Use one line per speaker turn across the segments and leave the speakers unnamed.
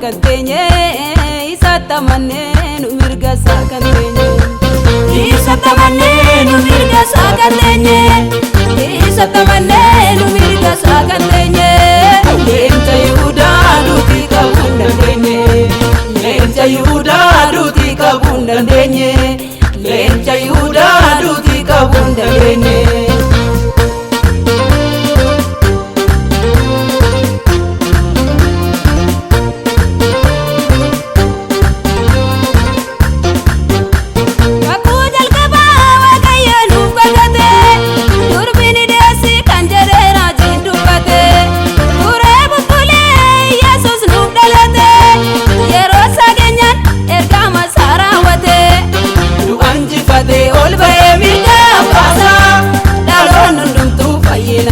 sakantenye isatamane numirga sakantenye
isatamane numirga sakantenye isatamane numirga sakantenye
lemcha yuda duti kabundandenye lemcha yuda duti kabundandenye lemcha yuda duti kabundandenye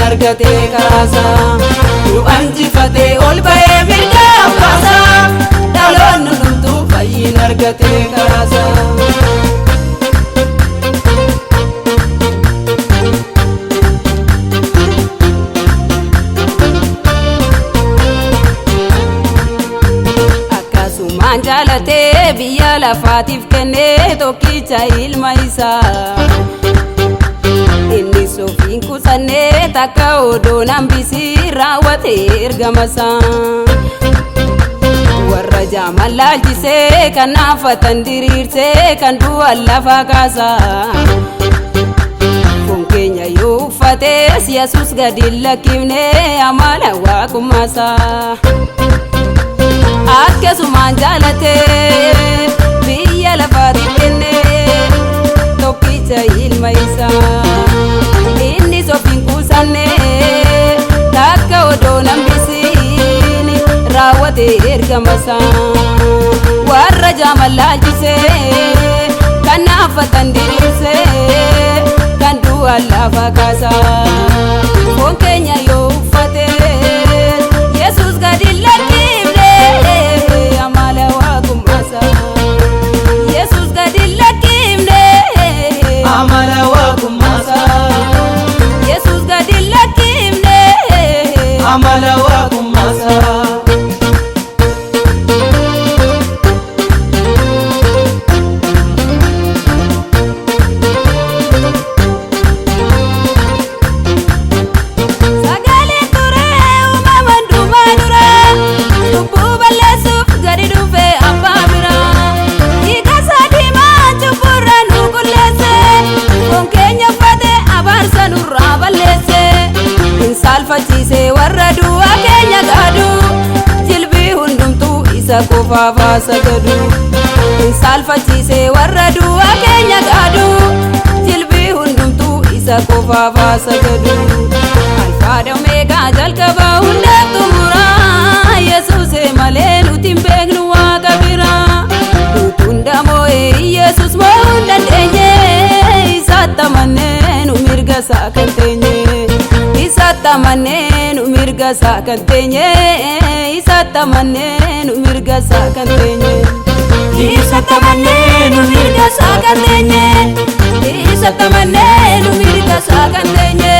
argate karasa tu anjifate ol bae mirga kasa dalon nuntu fayin argate karasa akasuman jalate biya lafatif kenne tokkicha ilma isa inni sofiin kusanne takka odoo nambisi raawwate ergamasa warra jaaman laalchisee kan naafatan diriirsee kan du'an lafa kaasa foon keenya yoo uffates Yesuus gadi lakkifne amala waaqummaasa akkasumaan jaalate biyya lafaatiif kenne tokkicha ilma isaa inni sofiin kusanne takka odoo nambisiin raawwate ergamasa warra jaaman laalchisee kan naafatan diriirsee kan du'an lafa kaasa foon keenya yoo uffate Yesuus gadi lakkifne amala waaqummaasa Yesuus gadi lakkifne
amala waaqummaasa
Yesuus gadi lakkifne
amala waaqummaasa
sagalee ture uumaman dhumaa dura lubbuu balleessuuf gadi dhufe abbaa bira dhiiga isaa diimaa cubburra nu qulleesse foon keenya uffate abaarsa nurraa balleesse hin saalfachiise warra du'a keenya gaadu jilbii hundumtuu isa qofaaf haa sagadu hin saalfachiise warra du'a keenya gaadu jilbii hundumtuu isa qofaaf haa sagadu alfaadha omeegaa jalqaba hundaaf xumuraa Yesuuse malee nuti hin beeknu waaqa biraa nuti hunda moo'ee Yesuus moo'uu hin dandeenye isaatti amannee nu mirga isaa kan teenye isaatti amannee nu mirga isaa kan teenye isaatti amannee nu mirga isaa kan teenye
isaatti amannee nu mirga isaa kan teenye
isaatti amannee nu mirga isaa kan teenye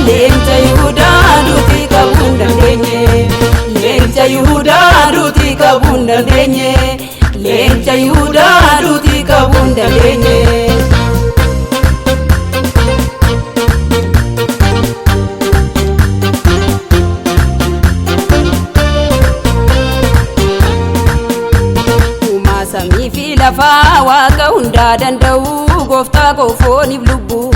leenca Yihuudaa duuti qabuu hin dandeenye leenca Yihuudaa duuti qabuu hin dandeenye leenca Yihuudaa duuti qabuu hin dandeenye samii fi lafaa waaqa hundaa danda'u gooftaa koo fooniif lubbuu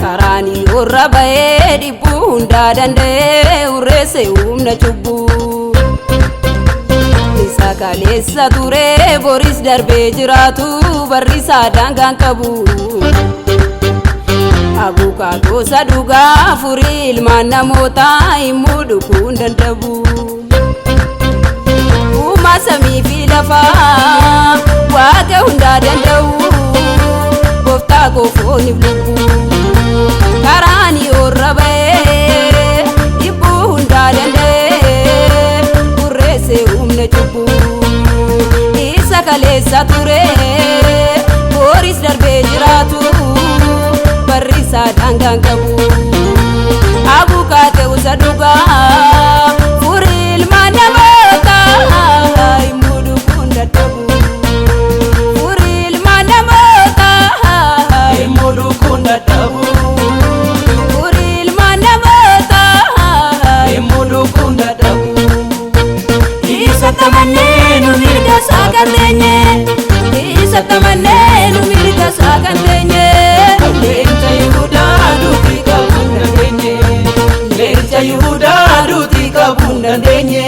karaanii warra ba'ee dhibbuu hundaa danda'ee urreesse humna cubbuu isa kaleessa ture boris darbee jiraatu barrisaa daangaan qabu abukaatoo isa dhugaa furii ilmaan namootaa himuu dhuguu hin danda'u samii fi lafaa waaqa hundaa danda'u gooftaa koo fooniif lubbuu karaanii warra ba'ee dhibbuu hundaa danda'ee urreesse humna cubbuu isa kaleessa ture boris darbee jiraatu barrisaa daangaan qabu abukaatoo isa dhugaa furii ilmaan namaa kan teenye isa tamannee nu mirga isaa kan teenye
leenca Yihuudaa duuti qabuu hin dandeenye leenca Yihuudaa duuti qabuu hin dandeenye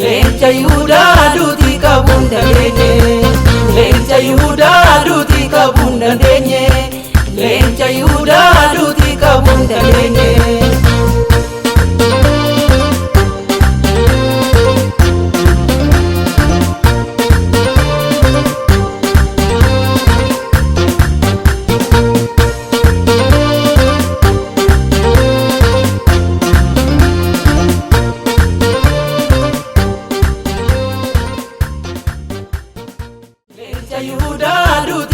leenca Yihuudaa duuti qabuu hin dandeenye leenca Yihuudaa duuti qabuu hin dandeenye leenca Yihuudaa duuti qabuu hin dandeenye. Leenca Yihuudaa duuti